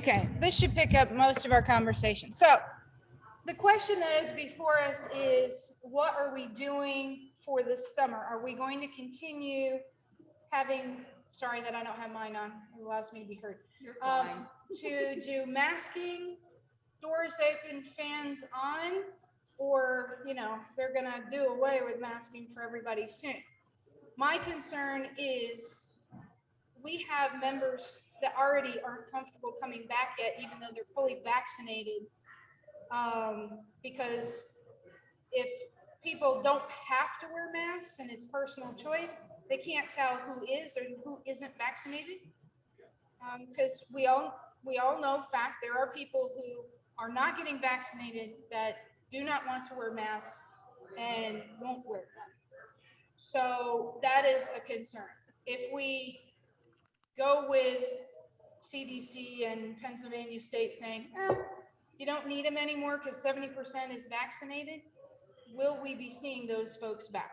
Okay, this should pick up most of our conversation. So the question that is before us is, what are we doing for the summer? Are we going to continue having, sorry that I don't have mine on, it allows me to be heard. You're fine. To do masking, doors open, fans on, or, you know, they're gonna do away with masking for everybody soon. My concern is we have members that already aren't comfortable coming back yet, even though they're fully vaccinated. Because if people don't have to wear masks and it's personal choice, they can't tell who is or who isn't vaccinated. Because we all know fact, there are people who are not getting vaccinated that do not want to wear masks and won't wear them. So that is a concern. If we go with CDC and Pennsylvania State saying, you don't need them anymore because 70% is vaccinated, will we be seeing those folks back?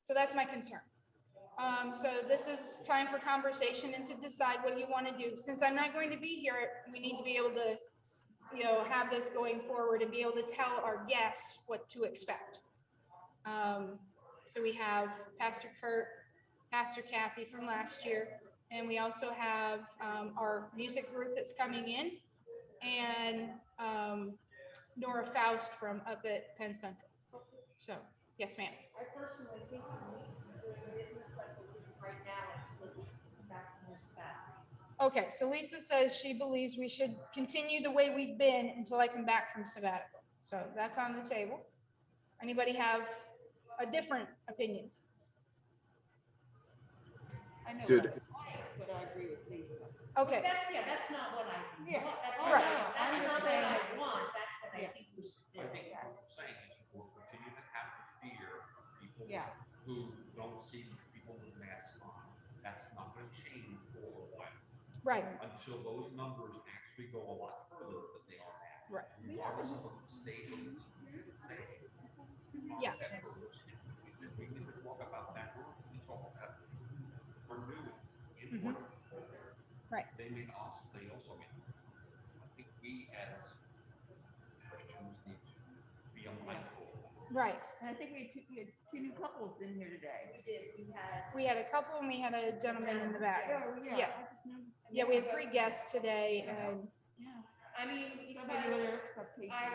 So that's my concern. So this is time for conversation and to decide what you want to do. Since I'm not going to be here, we need to be able to, you know, have this going forward and be able to tell our guests what to expect. So we have Pastor Kurt, Pastor Kathy from last year, and we also have our music group that's coming in, and Nora Faust from up at Penn Central. So, yes, ma'am. I personally think we need to be doing business like we're doing right now until we come back from this back. Okay, so Lisa says she believes we should continue the way we've been until I come back from sabbatical. So that's on the table. Anybody have a different opinion? I know Dude. but I agree with Lisa. Okay. That's not what I want. Yeah. That's Oh, not, no, I'm that's just not what I saying- want. That's what I Yeah. think we should do. I think what we're saying is we'll continue to have the fear of people Yeah. who don't see people with masks on. That's not going to change for a while Right. until those numbers actually go a lot further than they are now. Right. Regardless of what the state or the CDC would say. Yeah. That hurts. And we need to talk about that. We talk about renewing in order. Right. They may also mean. I think we as Christians need to be mindful. Right. And I think we had two new couples in here today. We did. We had a couple and we had a gentleman in the back. Oh, yeah. Yeah. I just noticed. Yeah, we had 3 guests today, and Yeah. I mean, So because many other expectations. I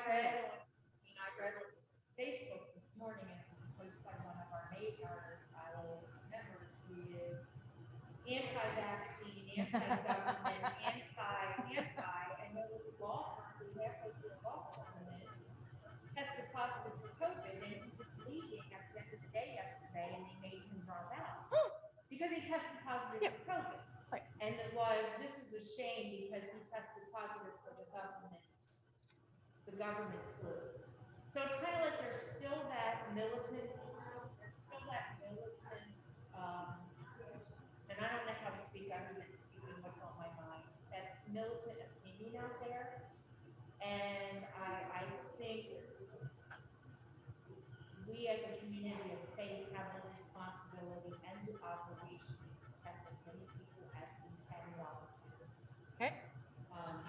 read on Facebook this morning, and it was posted by one of our members who is anti-vaccine, anti-government, anti, and there was a law firm who halfway through a law tournament tested positive for COVID, and he was leaving at the end of the day yesterday, and they made him drop out because he tested positive for COVID. Right. And this is a shame because he tested positive for the government flu. So it's kind of like there's still that militant, and I don't know how to speak other than speaking what's on my mind, that militant opinion out there. And I think we as a community of faith have the responsibility and the obligation to protect as many people as we can while we're here. okay.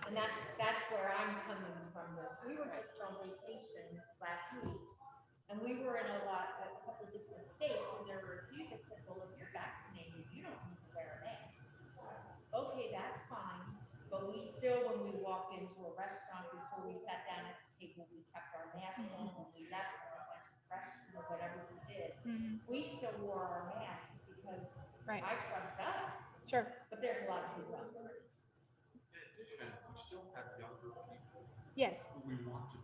And that's where I'm coming from this. We were just on vacation last week, and we were in a couple of different states, and there were a few that said, well, if you're vaccinated, you don't need to wear a mask. Okay, that's fine. But we still, when we walked into a restaurant, before we sat down at the table, we kept our masks on. When we left, when we went to the restroom or whatever we did, we still wore our masks because Right. I trust us. Sure. But there's a lot of people out there. In addition, we still have younger people Yes. who we want to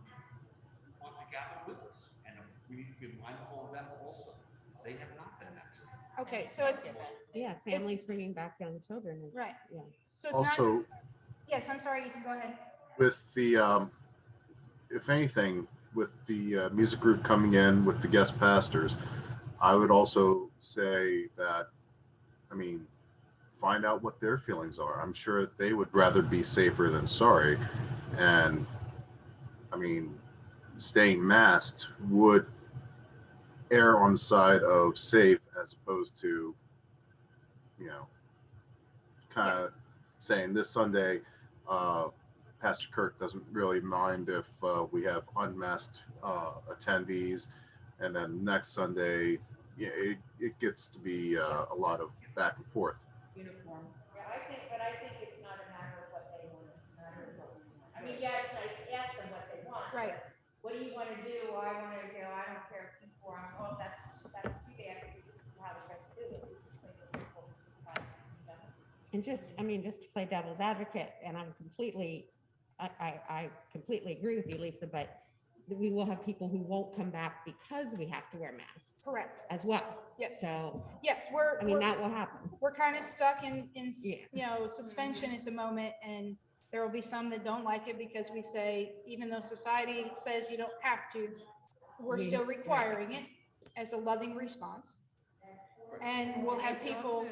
gather with us, and we need to be mindful of them also. They have not been vaccinated. Okay, so it's Yeah, families bringing back young children. Is, Right. Yeah. so it's Also- not just. Yes, I'm sorry. You can go ahead. With the, if anything, with the music group coming in with the guest pastors, I would also say that, I mean, find out what their feelings are. I'm sure they would rather be safer than sorry. And I mean, staying masked would err on the side of safe as opposed to, you know, kind of saying this Sunday, Pastor Kirk doesn't really mind if we have unmasked attendees, and then next Sunday, yeah, it gets to be a lot of back and forth. Uniform. Yeah, but I think it's not a matter of what they want, it's a matter of what we want. I mean, yeah, it's nice to ask them what they want. Right. but What do you want to do? I want to, I don't care if people are, oh, that's too bad, because this is how we're going to do it. We just make it simple, we just find it, you know? And just, I mean, just to play devil's advocate, and I completely agree with you, Lisa, but we will have people who won't come back because we have to wear masks Correct. as well. Yes. So, Yes, I mean, that will happen. we're kind of stuck in Yeah. you know, suspension at the moment, and there will be some that don't like it because we say, even though society says you don't have to, we're We- still requiring it as a loving response. And we'll have people,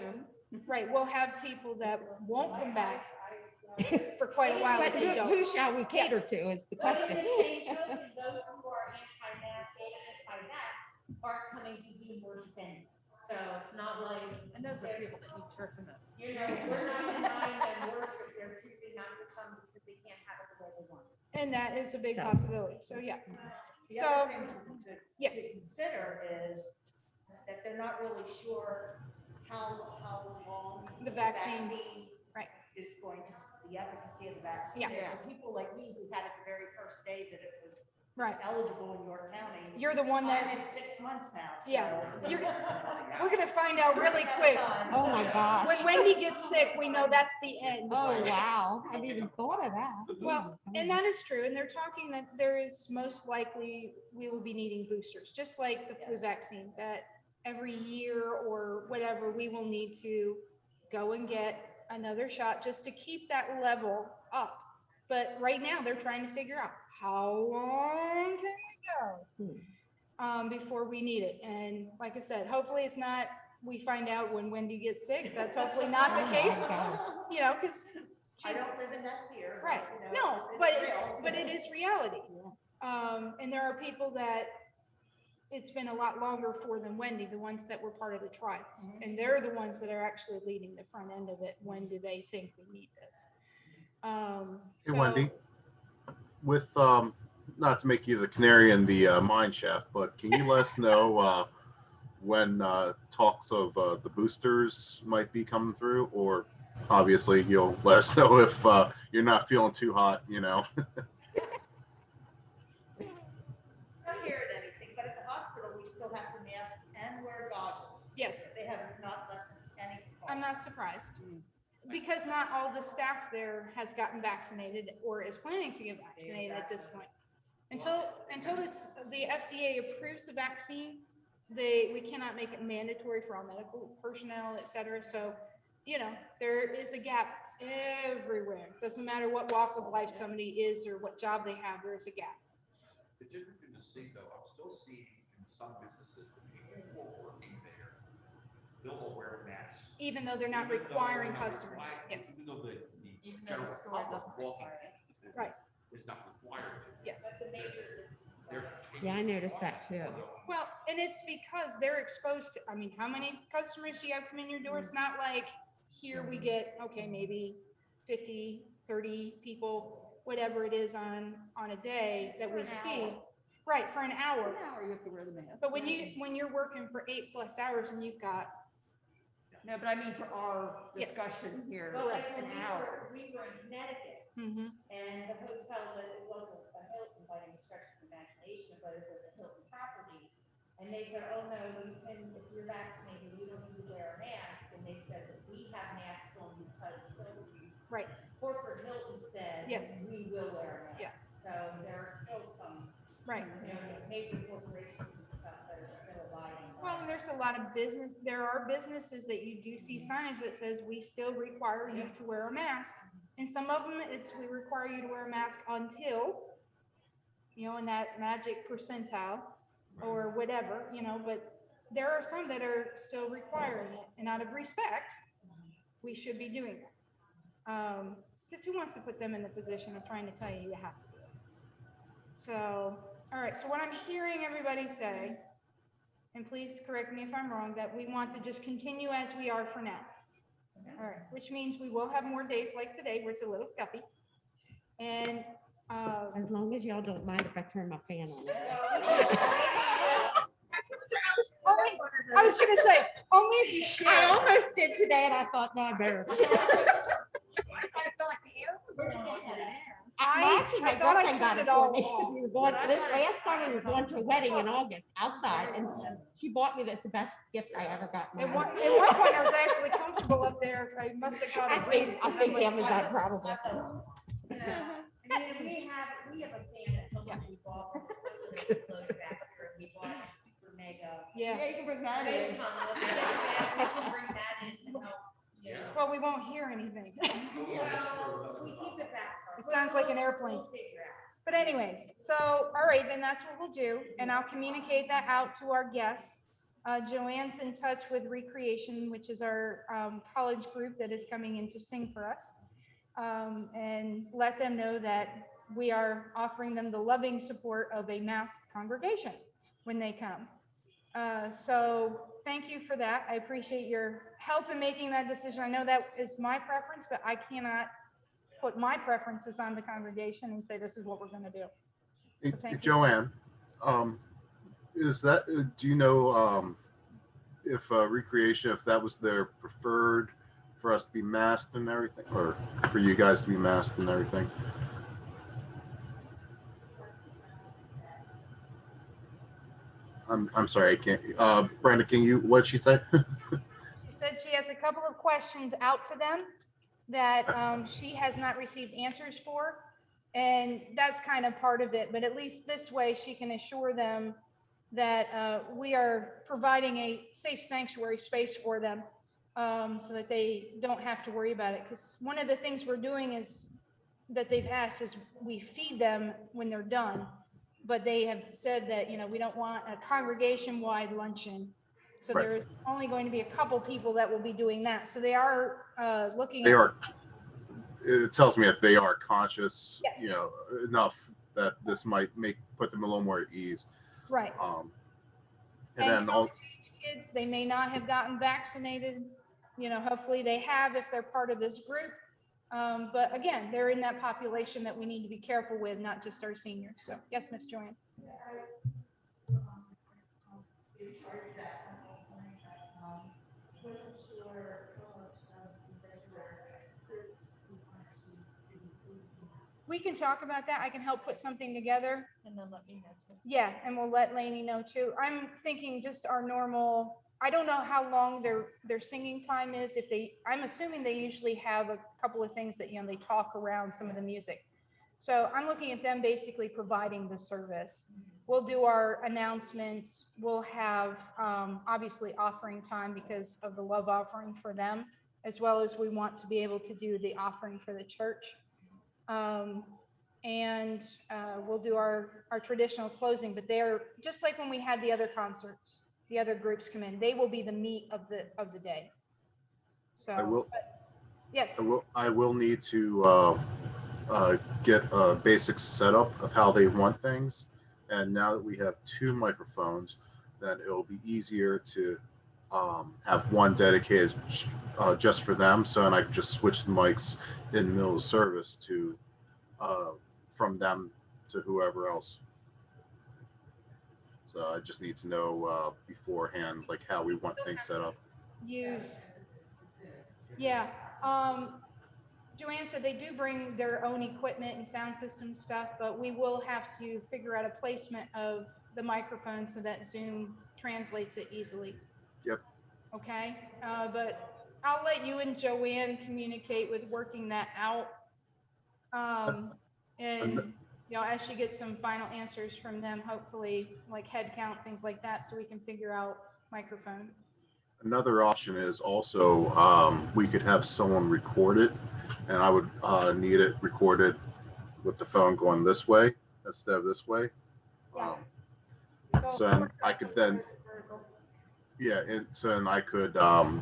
right, we'll have people that won't come back for quite a while But if they don't. who shall we cater Yes. to is the But in question. the same token, those who are anti-mask and anti-vax aren't coming to Zoom worship anyway. So it's not like, And those are people that need church the most. you know, we're not denying them worship, they're choosing not to come because they can't have it the way they want. And that is a big So- possibility. So, yeah. The So, other thing to yes. consider is that they're not really sure how long The vaccine, right. is going to, the efficacy of the vaccine. Yeah. is. And people like me who had it the very first day that it was Right. eligible in York County. You're the one that, I'm at 6 months now. So. Yeah. We're going to find out really quick. Oh my gosh. When Wendy gets sick, we know that's the end. Oh, wow. I hadn't even thought of that. Well, and that is true. And they're talking that there is most likely we will be needing boosters, just like the flu vaccine, that every year or whatever, we will need to go and get another shot just to keep that level up. But right now they're trying to figure out how long can we go before we need it. And like I said, hopefully it's not, we find out when Wendy gets sick. That's hopefully not the case, you know, because I she's don't live in that fear. right. You know, No, but real. but it is reality. And there are people that it's been a lot longer for than Wendy, the ones that were part of the trials. And they're the ones that are actually leading the front end of it. When do they think we need this? Hey, Wendy, with not to make you the canary in the mine shaft, but can you let us know when talks of the boosters might be coming through? Or obviously you'll let us know if you're not feeling too hot, you know. Not hearing anything, but at the hospital, we still have to mask and wear goggles. Yes. They have not lessened any. I'm not surprised, because not all the staff there has gotten vaccinated or is planning to get vaccinated at this point. Until the FDA approves the vaccine, we cannot make it mandatory for all medical personnel, et cetera. So, you know, there is a gap everywhere. Doesn't matter what walk of life somebody is or what job they have, there is a gap. It's interesting to see though, I'm still seeing in some businesses, the people who are working there, they'll wear masks. Even though they're not Even though requiring they're not customers, required, yes, Even though the Even though general the store public doesn't walking require it. into the Right. business is not required to. yes. But the major businesses They're are. Yeah, I noticed that too. Well, and it's because they're exposed to, I mean, how many customers do you have come in your door? It's not like here we get, okay, maybe 50, 30 people, whatever it is on a day that we see. Right, for an hour. Now, you have to wear the mask. But when you're working for 8+ hours and you've got, No, but I mean for our Yes. discussion here, Well, like it's when an hour. we were in Connecticut, and the hotel, that it wasn't a Hilton by any stretch of the imagination, but it was a Hilton property. And they said, oh no, you can, if you're vaccinated, you don't need to wear a mask. And they said that we have masks on because Hilton, right, corporate Hilton said, Yes. we will wear a mask. Yes. So there are still some, right. you know, major corporations and stuff that are still abiding by. Well, and there's a lot of business, there are businesses that you do see signage that says, we still require you to wear a mask. And some of them, it's, we require you to wear a mask until, you know, in that magic percentile or whatever, you know, but there are some that are still requiring it. And out of respect, we should be doing that. Because who wants to put them in the position of trying to tell you you have to do it? So, all right, so what I'm hearing everybody say, and please correct me if I'm wrong, that we want to just continue as we are for now. All right, which means we will have more days like today where it's a little stuffy. And, As long as y'all don't mind if I turn my fan on. only, I was gonna say, only if you I share. almost did today and I thought, no, I better. Actually, my I thought I girlfriend got turned it it all for me because off. we were going, this last summer, we were going to a wedding in August outside and she bought me this, the best gift I ever got. in my life. At one point, I was actually comfortable up there. I must have got I a think, raise. I think Amazon probably. I mean, we have a fan that someone we bought from the float factor, and we bought a super mega. Yeah, Yeah, you can bring that Big in. ton of it. Yeah, we can bring that in to help, you know. well, we won't hear anything. Well, we keep it back. It sounds like an airplane. We'll figure out. But anyways, so, all right, then that's what we'll do, and I'll communicate that out to our guests. Joanne's in touch with Recreation, which is our college group that is coming in to sing for us. And let them know that we are offering them the loving support of a masked congregation when they come. So thank you for that. I appreciate your help in making that decision. I know that is my preference, but I cannot put my preferences on the congregation and say, this is what we're going to do. Hey, So thank you. Joanne, is that, do you know if Recreation, if that was their preferred for us to be masked and everything, or for you guys to be masked and everything? I'm sorry, I can't. Brenda, can you, what'd she say? She said she has a couple of questions out to them that she has not received answers for. And that's kind of part of it, but at least this way she can assure them that we are providing a safe sanctuary space for them, so that they don't have to worry about it. Because one of the things we're doing is that they've asked is we feed them when they're done, but they have said that, you know, we don't want a congregation-wide luncheon. So Right. there's only going to be a couple people that will be doing that. So they are looking. They at- are, it tells me that they are conscious, Yes. you know, enough that this might put them a little more at ease. Right. And And then all, college age kids, they may not have gotten vaccinated. You know, hopefully they have if they're part of this group. But again, they're in that population that we need to be careful with, not just our seniors. So yes, Miss Joanne. We can talk about that. I can help put something together. And then let me know too. Yeah, and we'll let Lainey know too. I'm thinking just our normal, I don't know how long their singing time is. If they, I'm assuming they usually have a couple of things that, you know, they talk around some of the music. So I'm looking at them basically providing the service. We'll do our announcements. We'll have obviously offering time because of the love offering for them, as well as we want to be able to do the offering for the church. And we'll do our traditional closing, but they're just like when we had the other concerts, the other groups come in, they will be the meat of the day. So I will, yes, I will need to get a basic setup of how they want things. And now that we have 2 microphones, then it'll be easier to have one dedicated just for them. So, and I can just switch the mics in the middle of service to from them to whoever else. So I just need to know beforehand, like how we want things set up. use. Yeah. Joanne said they do bring their own equipment and sound system stuff, but we will have to figure out a placement of the microphone so that Zoom translates it easily. Yep. Okay. But I'll let you and Joanne communicate with working that out. And you know, as she gets some final answers from them, hopefully like head count, things like that, so we can figure out microphone. Another option is also we could have someone record it, and I would need it recorded with the phone going this way instead of this way. Yeah. So and I could then, yeah, and so and I could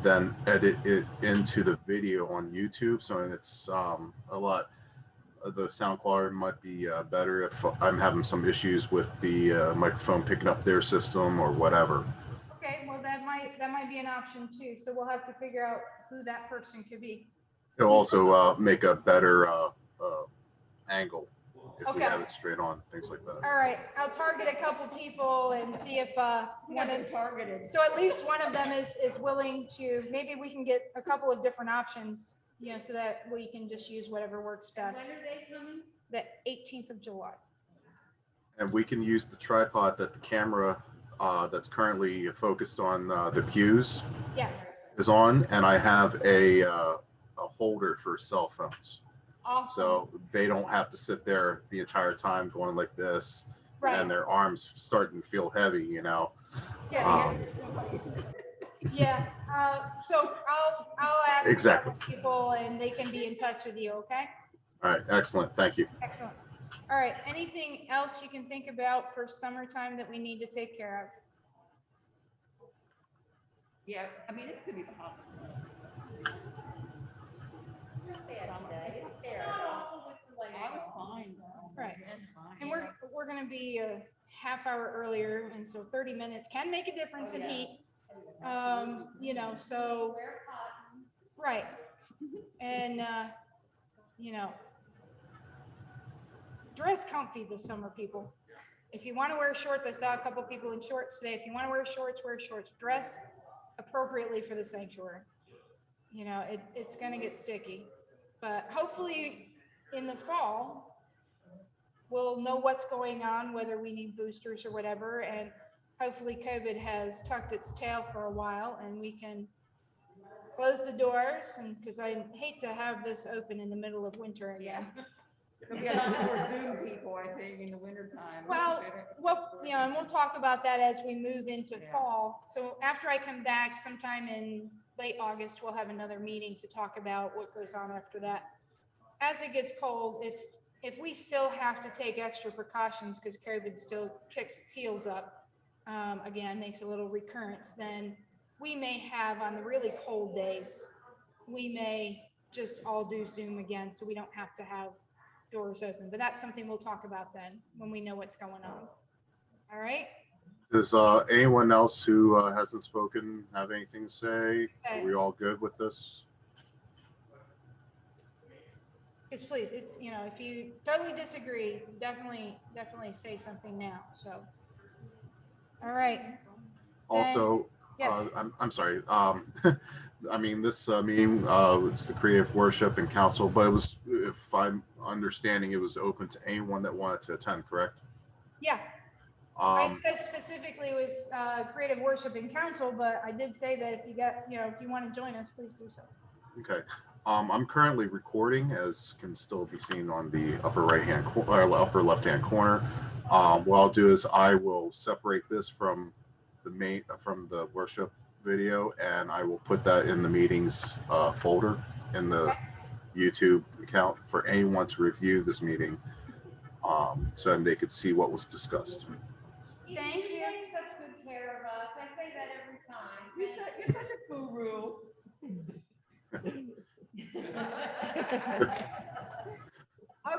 then edit it into the video on YouTube. So it's a lot. The sound quality might be better if I'm having some issues with the microphone picking up their system or whatever. Okay, well, that might be an option too. So we'll have to figure out who that person could be. It'll also make a better angle if we Okay. have it straight on, things like that. All right, I'll target a couple people and see if one of, targeted. so at least one of them is willing to, maybe we can get a couple of different options, you know, so that we can just use whatever works And best. when are they coming? The 18th of July. And we can use the tripod that the camera that's currently focused on the pews Yes, is on, and I have a holder for cell phones. awesome. So they don't have to sit there the entire time going like this, Right, and their arms starting to feel heavy, you know. yeah, yeah. So I'll ask a Exactly. couple people and they can be in touch with you, okay? All right, excellent, thank you. Excellent. All right, anything else you can think about for summertime that we need to take care of? Yeah, I mean, it's gonna be the hot. It's not bad today. It's there. I was fine. Right. That's fine. And we're gonna be a half hour earlier, and so 30 minutes can make a difference in heat. You know, so, Wear cotton. right. And, you know, dress comfy this summer, people. If you want to wear shorts, I saw a couple people in shorts today. If you want to wear shorts, wear shorts. Dress appropriately for the sanctuary. You know, it's gonna get sticky, but hopefully in the fall, we'll know what's going on, whether we need boosters or whatever, and hopefully COVID has tucked its tail for a while and we can close the doors, and because I hate to have this open in the middle of winter again. There'll be a lot more Zoom people, I think, in the wintertime. Well, you know, and we'll talk about that as we move into Yeah. fall. So after I come back sometime in late August, we'll have another meeting to talk about what goes on after that. As it gets cold, if we still have to take extra precautions because COVID still kicks its heels up, again, makes a little recurrence, then we may have on the really cold days, we may just all do Zoom again, so we don't have to have doors open. But that's something we'll talk about then when we know what's going on. All right? Does anyone else who hasn't spoken have anything to say? Are we all good with this? Because please, it's, you know, if you totally disagree, definitely say something now. So, all right. Also, Yes. I'm sorry. I mean, this meeting, it's the Creative Worship and Council, but it was, if I'm understanding, it was open to anyone that wanted to attend, correct? Yeah. I said specifically it was Creative Worship and Council, but I did say that if you got, you know, if you want to join us, please do so. Okay. I'm currently recording, as can still be seen on the upper right-hand corner, upper left-hand corner. What I'll do is I will separate this from the worship video, and I will put that in the meetings folder in the YouTube account for anyone to review this meeting, so they could see what was discussed. Thank you. take such good care of us. I say that every time. You're such a guru.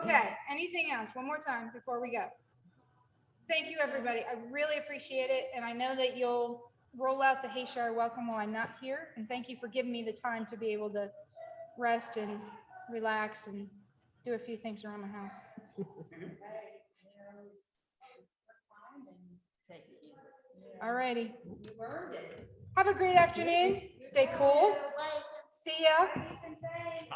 Okay, anything else? One more time before we go. Thank you, everybody. I really appreciate it. And I know that you'll roll out the Hayshire welcome while I'm not here. And thank you for giving me the time to be able to rest and relax and do a few things around my house. All righty. You earned it. Have a great afternoon. Stay cool. See ya. You can say.